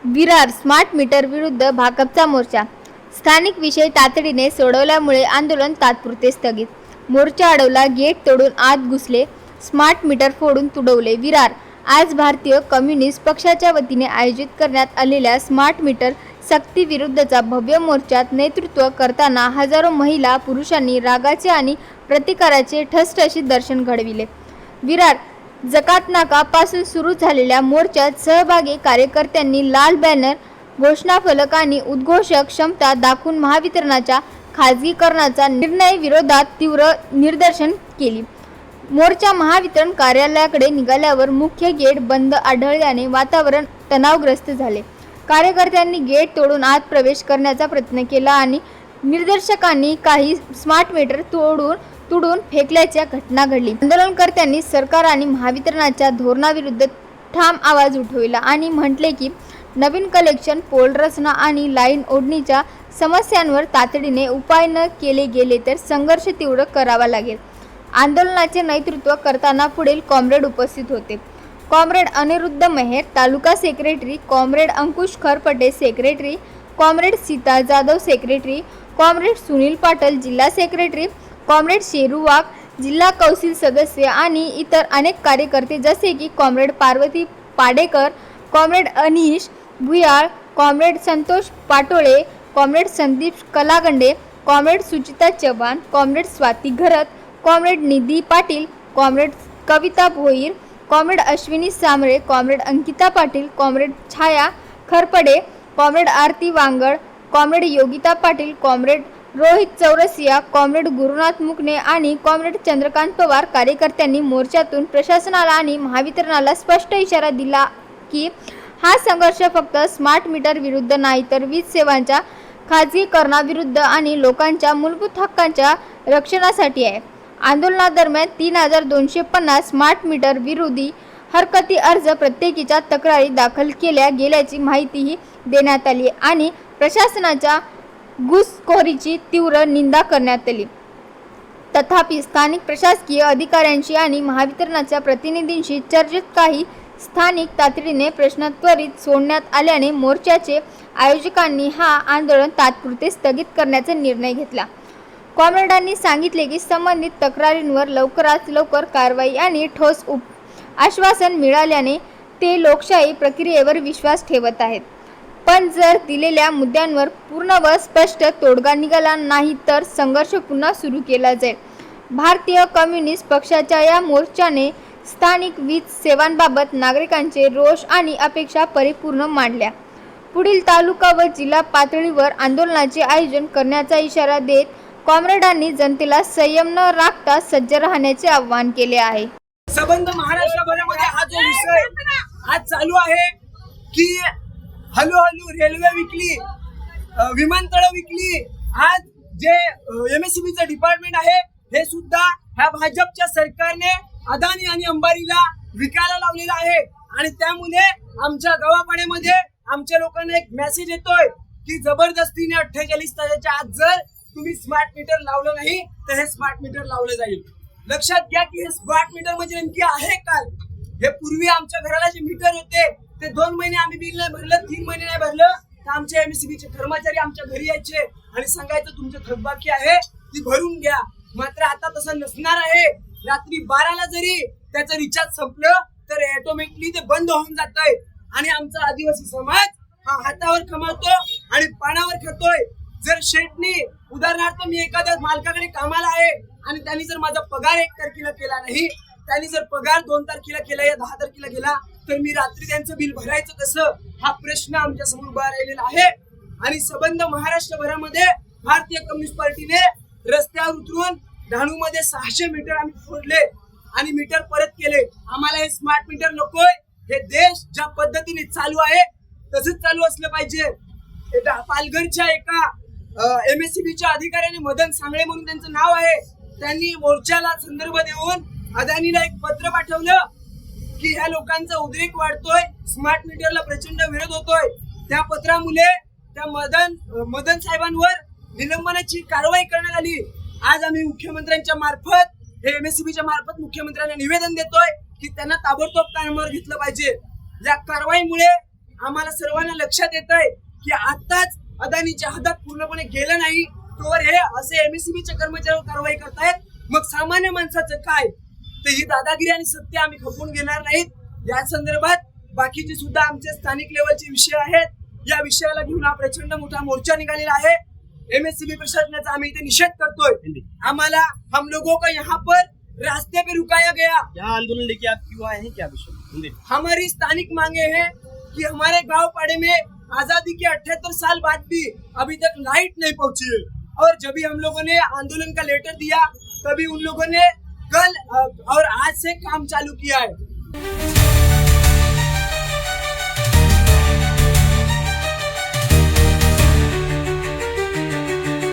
Virar smart meter विरुद्ध भाकपचा मोर्चा। स्थानिक विषय तातडीने सोडवल्यामुळे आंदोलन तात्पुरते स्थगित। मोर्चा अडवला, गेट तोडून आत घुसले, स्मार्ट मीटर फोडून तुडवले। विरार आज भारतीय कम्युनिस्ट पक्षाच्या वतीने आयोजित करण्यात आलेल्या स्मार्ट मीटर सक्ती विरुद्धचा भव्य मोर्चात नेतृत्व करताना हजारो महिला पुरुषांनी रागाचे आणि प्रतिकाराचे ठसठशीत दर्शन घडविले। विरार जकात नाका पासून सुरू झालेल्या मोर्चात सहभागी कार्यकर्त्यांनी लाल बॅनर, घोषणाफलक आणि उद्घोषक क्षमता दाखवून महावितरणाच्या खाजगीकरणाचा निर्णय विरोधात तीव्र निदर्शन केली। मोर्चा महावितरण कार्यालयाकडे निघाल्यावर मुख्य गेट बंद आढळल्याने वातावरण तणावग्रस्त झाले। कार्यकर्त्यांनी गेट तोडून आत प्रवेश करण्याचा प्रयत्न केला आणि निदर्शकांनी काही स्मार्ट मीटर तुडून फेकल्याच्या घटना घडली। आंदोलनकर्त्यांनी सरकार आणि महावितरणाच्या धोरणाविरुद्ध ठाम आवाज उठवला आणि म्हटले की नवीन कलेक्शन, पोल रचना आणि लाईन ओढणीच्या समस्यांवर तातडीने उपाय न केले गेले तर संघर्ष तीव्र करावा लागेल। आंदोलनाचे नेतृत्व करताना पुढील कॉम्रेड उपस्थित होते: comrade Aniruddha Mehar taluka secretary, comrade Ankush Kharpate secretary, comrade Sita Jadhav secretary, comrade Sunil Patil जिल्हा सेक्रेटरी, कॉम्रेड शेरू वाघ जिल्हा कौन्सिल सदस्य आणि इतर अनेक कार्यकर्ते जसे की comrade Parvati Padekar, comrade Anish Bhuyal, comrade Santosh Patole, comrade Sandeep Kalagande, comrade Suchita Chavan, comrade Swati Gharat, comrade Nidhi Patil, comrade Kavita Bhoir, comrade Ashwini Samare, comrade Ankita Patil, comrade Chhaya Kharpade, comrade Aarti Wangad, comrade Yogita Patil, comrade Rohit Chaurasia, comrade Gurunath मुकणे आणि कॉम्रेड चंद्रकांत पवार कार्यकर्त्यांनी मोर्चातून प्रशासनाला आणि महावितरणाला स्पष्ट इशारा दिला की हा संघर्ष फक्त स्मार्ट मीटर विरुद्ध नाही तर वीज सेवांच्या खाजगीकरणाविरुद्ध आणि लोकांच्या मूलभूत हक्कांच्या रक्षणासाठी आहे। आंदोलनादरम्यान 3250 स्मार्ट मीटर विरोधी हरकती अर्ज प्रत्येकीच्या तक्रारी दाखल केल्या गेल्याची माहितीही देण्यात आली आणि प्रशासनाच्या घुसखोरीची तीव्र निंदा करण्यात आली। तथापि स्थानिक प्रशासकीय अधिकाऱ्यांशी आणि महावितरणाच्या प्रतिनिधींशी चर्चेत काही स्थानिक तातडीने प्रश्न त्वरित सोडण्यात आल्याने मोर्चाचे आयोजकांनी हा आंदोलन तात्पुरते स्थगित करण्याचा निर्णय घेतला। कॉम्रेडांनी सांगितले की संबंधित तक्रारींवर लवकरात लवकर कारवाई आणि ठोस आश्वासन मिळाल्याने ते लोकशाही प्रक्रियेवर विश्वास ठेवत आहेत, पण जर दिलेल्या मुद्द्यांवर पूर्ण व स्पष्ट तोडगा निघाला नाही तर संघर्ष पुन्हा सुरू केला जाईल। भारतीय कम्युनिस्ट पक्षाच्या या मोर्चाने स्थानिक वीज सेवांबाबत नागरिकांचे रोष आणि अपेक्षा परिपूर्ण मांडल्या। पुढील तालुका व जिल्हा पातळीवर आंदोलनाचे आयोजन करण्याचा इशारा देत कॉम्रेडांनी जनतेला संयम न राखता सज्ज राहण्याचे आवाहन केले आहे। संबंध महाराष्ट्रभरामध्ये हा जो विषय आज चालू आहे की हळूहळू रेल्वे विकली, विमानतळ विकली, आज जे MSCBचं डिपार्टमेंट आहे हे सुद्धा ह्या भाजपच्या सरकारने अदानी आणि अंबानीला विकायला लावलेलं आहे आणि त्यामुळे आमच्या गावापाड्यामध्ये आमच्या लोकांना एक मेसेज येतोय की जबरदस्तीने 48 तासाच्या आत जर तुम्ही स्मार्ट मीटर लावलं नाही तर हे स्मार्ट मीटर लावलं जाईल। लक्षात घ्या की हे स्मार्ट मीटर म्हणजे नेमकी आहे काय। हे पूर्वी आमच्या घराला जे मीटर होते ते 2 महिने आम्ही बिल नाही भरलं, 3 महिने नाही भरलं तर आमचे MSCBचे कर्मचारी आमच्या घरी यायचे आणि सांगायचं तुमचं थकबाकी आहे ती भरून घ्या। मात्र आता तसं नसणार आहे। रात्री 12ला जरी त्याचं रिचार्ज संपलं तर ऑटोमॅटिकली ते बंद होऊन जातंय आणि आमचा आदिवासी समाज हा हातावर कमावतो आणि पाण्यावर खातोय। जर शेठनी उदाहरणार्थ मी एखाद्या मालकाकडे कामाला आहे आणि त्यांनी जर माझा पगार 1 तारखेला केला नाही, त्यांनी जर पगार 2 तारखेला केला या 10 तारखेला केला तर मी रात्री त्यांचं बिल भरायचं कसं हा प्रश्न आमच्या समोर उभा राहिलेला आहे। आणि संबंध महाराष्ट्रभरामध्ये भारतीय कम्युनिस्ट पार्टीने रस्त्यावर उतरून डहाणूमध्ये 600 मीटर आम्ही फोडले आणि मीटर परत केले। आम्हाला हे स्मार्ट मीटर नकोय। हे देश ज्या पद्धतीने चालू आहे तसंच चालू असलं पाहिजे। पालघरच्या एका MSCBच्या अधिकाऱ्याने, मदन सांगळे म्हणून त्यांचं नाव आहे, त्यांनी मोर्चाला संदर्भ देऊन अदानीला एक पत्र पाठवलं की ह्या लोकांचा उद्रेक वाढतोय, स्मार्ट मीटरला प्रचंड विरोध होतोय। त्या पत्रामुळे त्या मदन साहेबांवर निलंबनाची कारवाई करण्यात आली। आज आम्ही मुख्यमंत्र्यांच्या मार्फत हे MSCBच्या मार्फत मुख्यमंत्र्यांना निवेदन देतोय की त्यांना ताबडतोब कामावर घेतलं पाहिजे. या कारवाईमुळे आम्हाला सर्वांना लक्षात येत आहे की आताच अदानीच्या हातात पूर्णपणे गेलं नाही तोवर हे असे एमएससीबीचे कर्मचारी कारवाई करतायत. मग सामान्य माणसाचं काय? तर ही दादागिरी आणि सत्य आम्ही खपवून घेणार नाहीत. या संदर्भात बाकीचे सुद्धा आमचे स्थानिक लेवलचे विषय आहेत. या विषयाला घेऊन हा प्रचंड मोठा मोर्चा निघालेला आहे. एमएससीबी प्रशासनाचा आम्ही इथे निषेध करतोय. आम्हाला हम लोगों को यहाँ पर रास्ते पे रुकाया गया. यहाँ आंदोलन लेके आप क्यों आए हैं, क्या विषय? हमारी स्थानिक मांगे हैं कि हमारे गांव पाड़े में आजादी के 78 साल बाद भी अभी तक लाइट नहीं पहुंची है. और जब भी हम लोगों ने आंदोलन का लेटर दिया तभी उन लोगों ने कल और आज से काम चालू किया है.